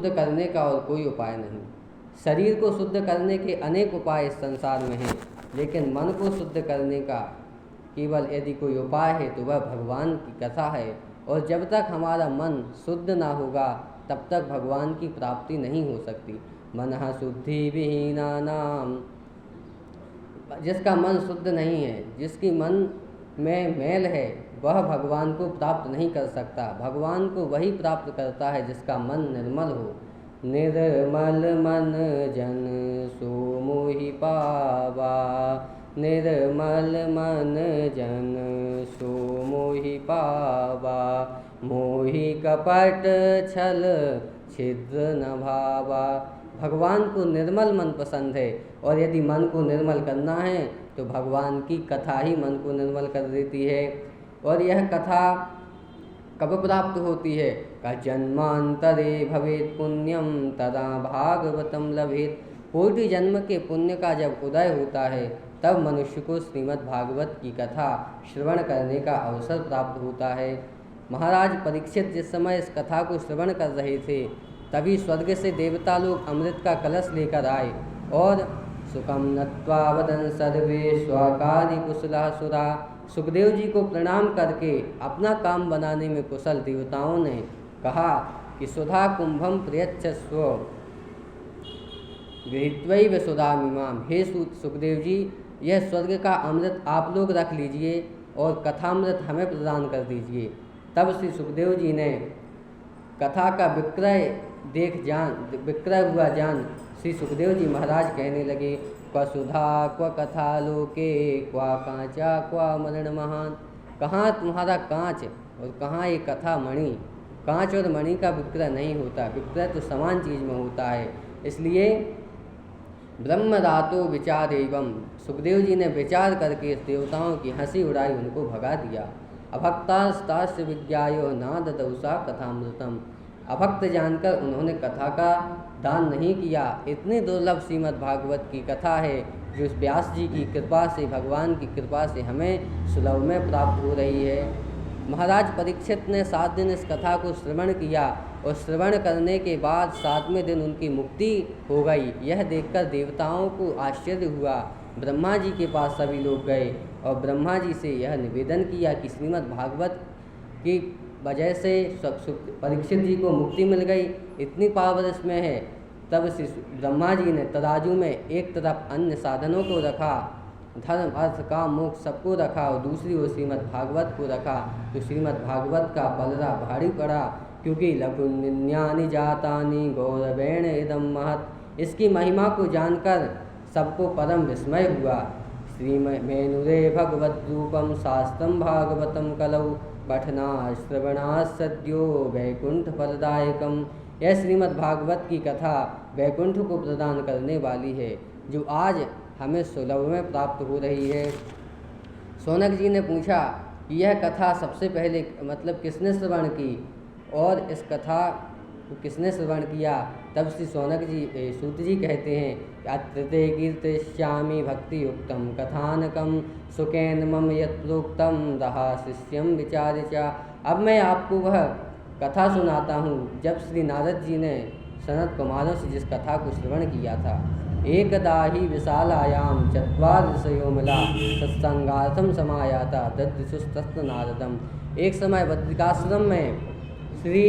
शुद्ध करने का और कोई उपाय नहीं। शरीर को शुद्ध करने के अनेक उपाय इस संसार में हैं, लेकिन मन को शुद्ध करने का केवल यदि कोई उपाय है तो वह भगवान की कथा है। और जब तक हमारा मन शुद्ध ना होगा तब तक भगवान की प्राप्ति नहीं हो सकती। मनः शुद्धि विहीना नाम, जिसका मन शुद्ध नहीं है, जिसकी मन में मैल है, वह भगवान को प्राप्त नहीं कर सकता। भगवान को वही प्राप्त करता है जिसका मन निर्मल हो। निर्मल मन जन सो मोहि पावा, निर्मल मन जन सो मोहि पावा, मोहि कपट छल छिद्र न भावा। भगवान को निर्मल मन पसंद है, और यदि मन को निर्मल करना है तो भगवान की कथा ही मन को निर्मल कर देती है। और यह कथा कब प्राप्त होती है? का जन्मांतरे भवेत पुण्यम तदा भागवतम लभेत। कोटि जन्म के पुण्य का जब उदय होता है तब मनुष्य को श्रीमद् भागवत की कथा श्रवण करने का अवसर प्राप्त होता है। महाराज परीक्षित जिस समय इस कथा को श्रवण कर रहे थे तभी स्वर्ग से देवता लोग अमृत का कलश लेकर आए और सुखम नत्वा वदन सर्वे स्वाकारि कुशला सुरा। सुखदेव जी को प्रणाम करके अपना काम बनाने में कुशल देवताओं ने कहा कि सुधा कुंभम प्रयच्छस्व गृहीत्वैव सुधामिमाम। हे सुखदेव जी, यह स्वर्ग का अमृत आप लोग रख लीजिए और कथामृत हमें प्रदान कर दीजिए। तब श्री सुखदेव जी ने कथा का विक्रय हुआ जान श्री सुखदेव जी महाराज कहने लगे, क्व सुधा क्व कथा लोके क्वा कांचा क्वा मरण महान। कहाँ तुम्हारा कांच और कहाँ ये कथा मणि। कांच और मणि का विक्रय नहीं होता, विक्रय तो समान चीज़ में होता है। इसलिए ब्रह्म रातो विचार एवं, सुखदेव जी ने विचार करके इस देवताओं की हंसी उड़ाई, उनको भगा दिया। अभक्तास्तास्य विज्ञायो नाद दौसा कथामृतम। अभक्त जानकर उन्होंने कथा का दान नहीं किया। इतनी दुर्लभ श्रीमद् भागवत की कथा है जो व्यास जी की कृपा से, भगवान की कृपा से हमें सुलभ में प्राप्त हो रही है। महाराज परीक्षित ने 7 दिन इस कथा को श्रवण किया और श्रवण करने के बाद 7वें दिन उनकी मुक्ति हो गई। यह देखकर देवताओं को आश्चर्य हुआ। ब्रह्मा जी के पास सभी लोग गए और ब्रह्मा जी से यह निवेदन किया कि श्रीमद् भागवत की वजह से परीक्षित जी को मुक्ति मिल गई, इतनी पावर इसमें है। तब श्री ब्रह्मा जी ने तराजू में एक तरफ अन्य साधनों को रखा, धर्म अर्थ काम मोक्ष सबको रखा, और दूसरी ओर श्रीमद् भागवत को रखा। तो श्रीमद् भागवत का पलड़ा भारी पड़ा, क्योंकि लघु निन्यानि जातानि गौरवेण इदम महत्। इसकी महिमा को जानकर सबको परम विस्मय हुआ। श्रीमेनुरे भगवत रूपम शास्त्रम भागवतम कलौ पठना श्रवणा सद्यो वैकुंठ फलदायकम। यह श्रीमद् भागवत की कथा वैकुंठ को प्रदान करने वाली है, जो आज हमें सुलभ में प्राप्त हो रही है। शौनक जी ने पूछा कि यह कथा सबसे पहले मतलब किसने श्रवण की और इस कथा को किसने श्रवण किया। तब श्री शौनक जी सूत जी कहते हैं, अत्रते कीर्तिष्यामि भक्ति युक्तम कथानकम सुखेन मम यत्रोक्तम दहा शिष्यम विचार्य च। अब मैं आपको वह कथा सुनाता हूँ जब श्री नारद जी ने सनत कुमारों से जिस कथा को श्रवण किया था। एकदा ही विशालायाम चत्वार ऋषयो मिला सत्संगार्थम समायाता ददृशुस्तत्र नारदम। एक समय बद्रिकाश्रम में श्री